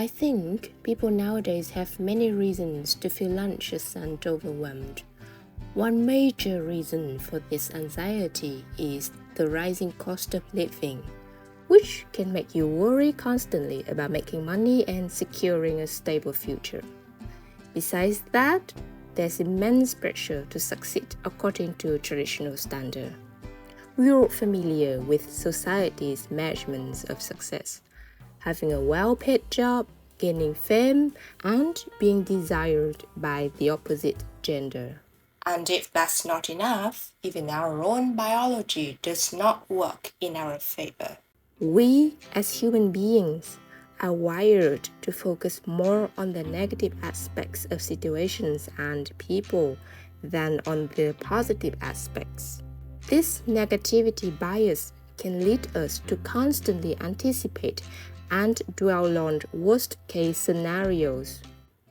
I think people nowadays have many reasons to feel anxious and overwhelmed. One major reason for this anxiety is the rising cost of living, which can make you worry constantly about making money and securing a stable future. Besides that, there's immense pressure to succeed according to traditional standards. We're all familiar with society's measurements of success. Having a well-paid job, gaining fame, and being desired by the opposite gender. And if that's not enough, even our own biology does not work in our favor. We, as human beings, are wired to focus more on the negative aspects of situations and people than on the positive aspects. This negativity bias can lead us to constantly anticipate and dwell on worst-case scenarios.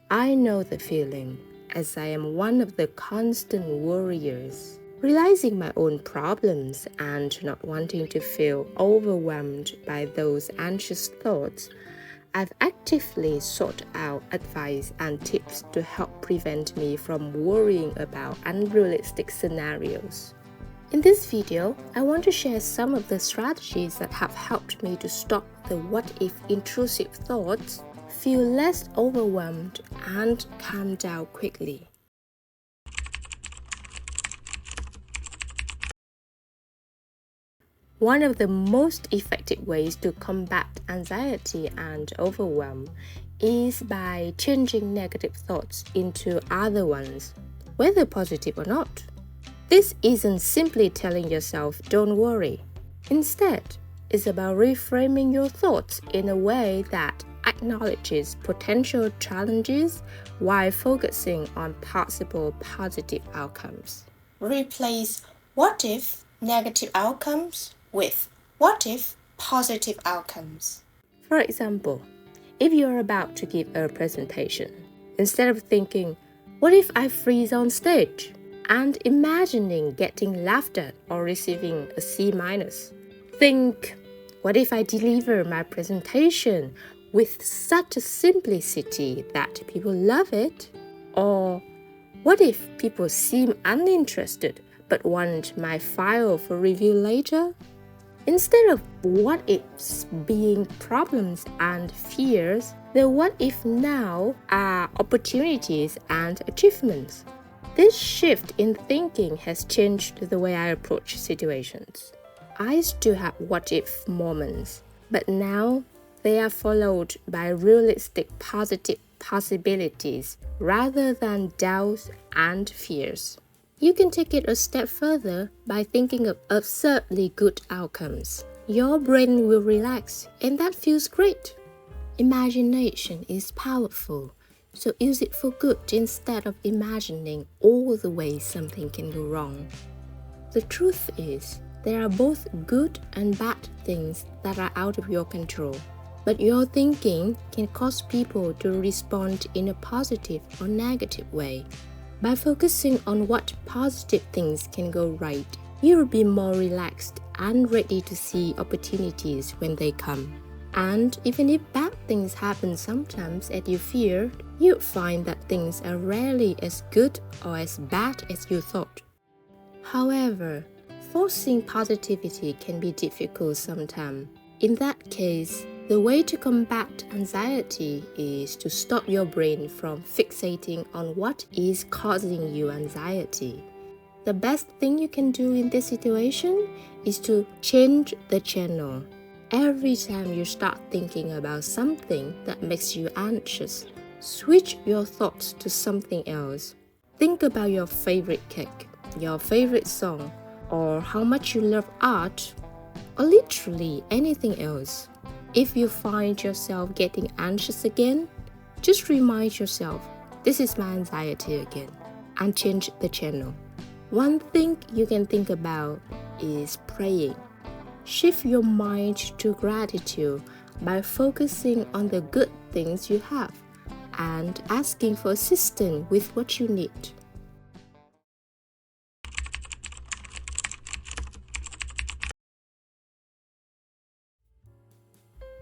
I know the feeling, as I am one of the constant worriers. Realizing my own problems and not wanting to feel overwhelmed by those anxious thoughts, I've actively sought out advice and tips to help prevent me from worrying about unrealistic scenarios. In this video, I want to share some of the strategies that have helped me to stop the what-if intrusive thoughts, feel less overwhelmed, and calm down quickly. One of the most effective ways to combat anxiety and overwhelm is by changing negative thoughts into other ones, whether positive or not. This isn't simply telling yourself, don't worry. Instead, it's about reframing your thoughts in a way that acknowledges potential challenges while focusing on possible positive outcomes. Replace what if negative outcomes with what if positive outcomes. For example, if you're about to give a presentation, instead of thinking, what if I freeze on stage? And imagining getting laughed at or receiving a C-, think, what if I deliver my presentation with such a simplicity that people love it? Or what if people seem uninterested but want my file for review later? Instead of what ifs being problems and fears, the what if now are opportunities and achievements. This shift in thinking has changed the way I approach situations. I still have what-if moments, but now they are followed by realistic positive possibilities rather than doubts and fears. You can take it a step further by thinking of absurdly good outcomes. Your brain will relax, and that feels great. Imagination is powerful. So use it for good instead of imagining all the ways something can go wrong. The truth is, there are both good and bad things that are out of your control. But your thinking can cause people to respond in a positive or negative way. By focusing on what positive things can go right, you will be more relaxed and ready to see opportunities when they come. And even if bad things happen sometimes as you feared, you'll find that things are rarely as good or as bad as you thought. However, forcing positivity can be difficult sometimes. In that case, the way to combat anxiety is to stop your brain from fixating on what is causing you anxiety. The best thing you can do in this situation is to change the channel. Every time you start thinking about something that makes you anxious, switch your thoughts to something else. Think about your favorite cake, your favorite song, or how much you love art, or literally anything else. If you find yourself getting anxious again, just remind yourself, this is my anxiety again, and change the channel. One thing you can think about is praying. Shift your mind to gratitude by focusing on the good things you have and asking for assistance with what you need.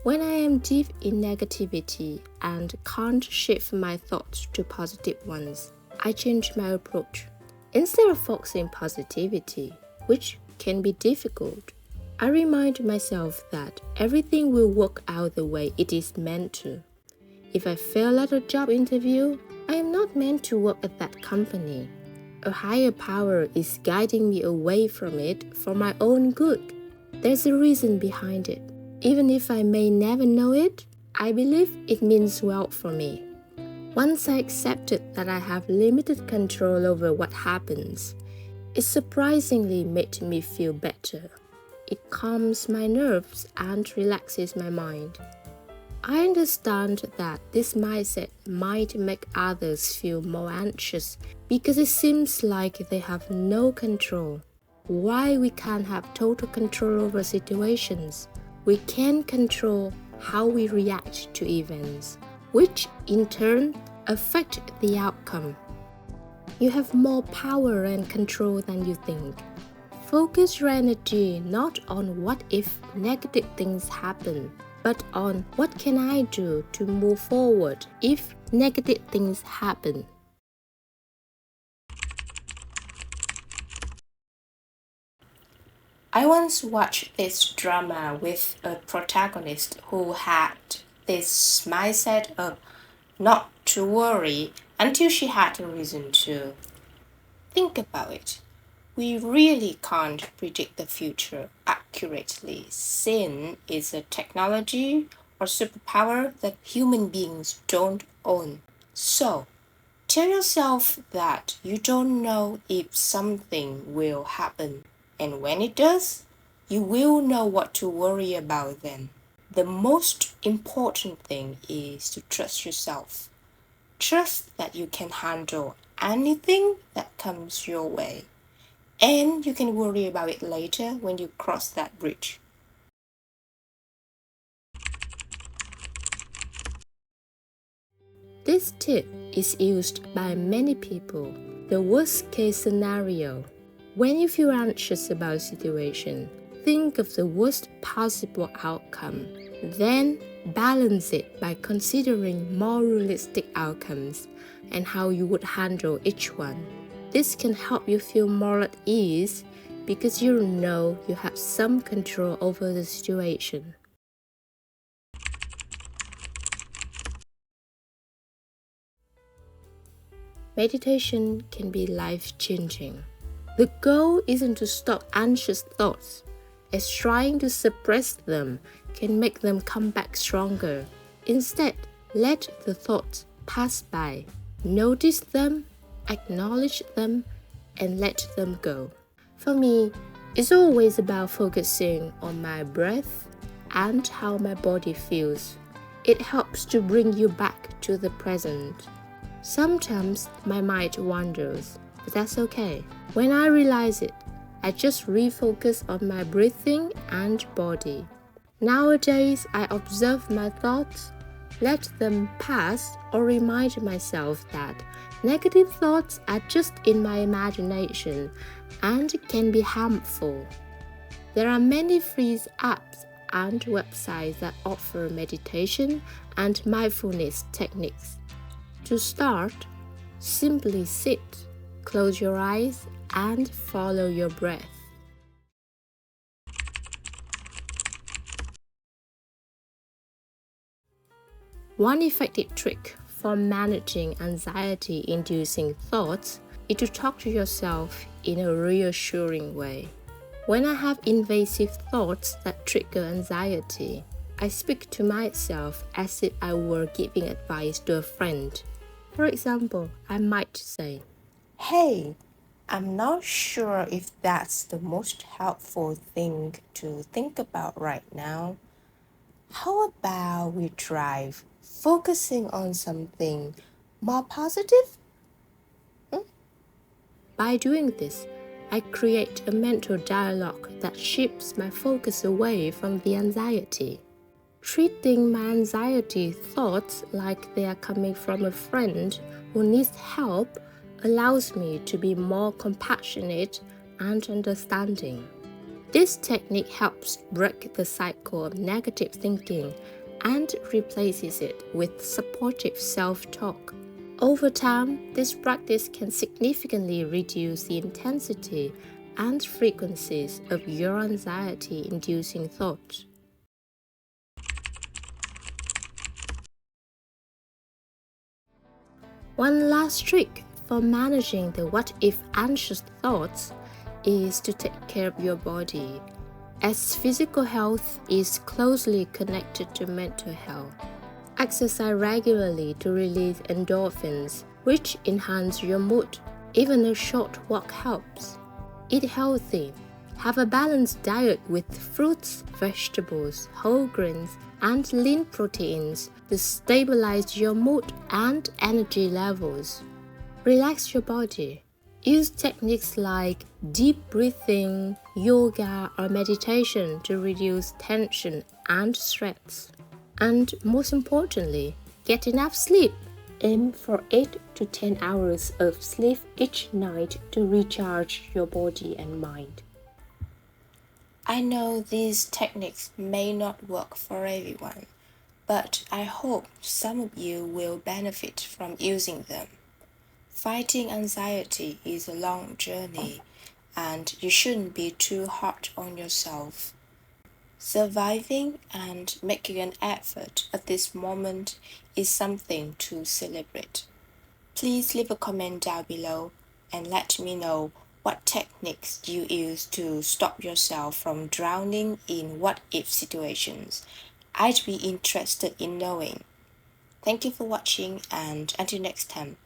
When I am deep in negativity and can't shift my thoughts to positive ones, I change my approach. Instead of focusing positivity, which can be difficult, I remind myself that everything will work out the way it is meant to. If I fail at a job interview, I am not meant to work at that company. A higher power is guiding me away from it for my own good. There's a reason behind it. Even if I may never know it, I believe it means well for me. Once I accepted that I have limited control over what happens, it surprisingly made me feel better. It calms my nerves and relaxes my mind. I understand that this mindset might make others feel more anxious because it seems like they have no control. Why we can't have total control over situations? We can control how we react to events, which in turn affect the outcome. You have more power and control than you think. Focus your energy not on what if negative things happen, but on what can I do to move forward if negative things happen. I once watched this drama with a protagonist who had this mindset of not to worry until she had a reason to. Think about it. We really can't predict the future accurately since it's a technology or superpower that human beings don't own. So, tell yourself that you don't know if something will happen, and when it does, you will know what to worry about then. The most important thing is to trust yourself. Trust that you can handle anything that comes your way, and you can worry about it later when you cross that bridge. This tip is used by many people. The worst case scenario. When you feel anxious about a situation, think of the worst possible outcome. Then balance it by considering more realistic outcomes and how you would handle each one. This can help you feel more at ease because you know you have some control over the situation. Meditation can be life-changing. The goal isn't to stop anxious thoughts, as trying to suppress them can make them come back stronger. Instead, let the thoughts pass by. Notice them, acknowledge them, and let them go. For me, it's always about focusing on my breath and how my body feels. It helps to bring you back to the present. Sometimes my mind wanders, but that's okay. When I realize it, I just refocus on my breathing and body. Nowadays, I observe my thoughts, let them pass, or remind myself that negative thoughts are just in my imagination and can be harmful. There are many free apps and websites that offer meditation and mindfulness techniques. To start, simply sit, close your eyes, and follow your breath. One effective trick for managing anxiety-inducing thoughts is to talk to yourself in a reassuring way. When I have invasive thoughts that trigger anxiety, I speak to myself as if I were giving advice to a friend. For example, I might say, "Hey, I'm not sure if that's the most helpful thing to think about right now. How about we try focusing on something more positive?" By doing this, I create a mental dialogue that shifts my focus away from the anxiety. Treating my anxiety thoughts like they are coming from a friend who needs help allows me to be more compassionate and understanding. This technique helps break the cycle of negative thinking and replaces it with supportive self-talk. Over time, this practice can significantly reduce the intensity and frequencies of your anxiety-inducing thoughts. One last trick for managing the what-if anxious thoughts is to take care of your body, as physical health is closely connected to mental health. Exercise regularly to release endorphins, which enhance your mood. Even a short walk helps. Eat healthy. Have a balanced diet with fruits, vegetables, whole grains, and lean proteins to stabilize your mood and energy levels. Relax your body. Use techniques like deep breathing, yoga, or meditation to reduce tension and stress. And most importantly, get enough sleep. Aim for 8 to 10 hours of sleep each night to recharge your body and mind. I know these techniques may not work for everyone, but I hope some of you will benefit from using them. Fighting anxiety is a long journey, and you shouldn't be too hard on yourself. Surviving and making an effort at this moment is something to celebrate. Please leave a comment down below and let me know what techniques you use to stop yourself from drowning in what-if situations. I'd be interested in knowing. Thank you for watching, and until next time.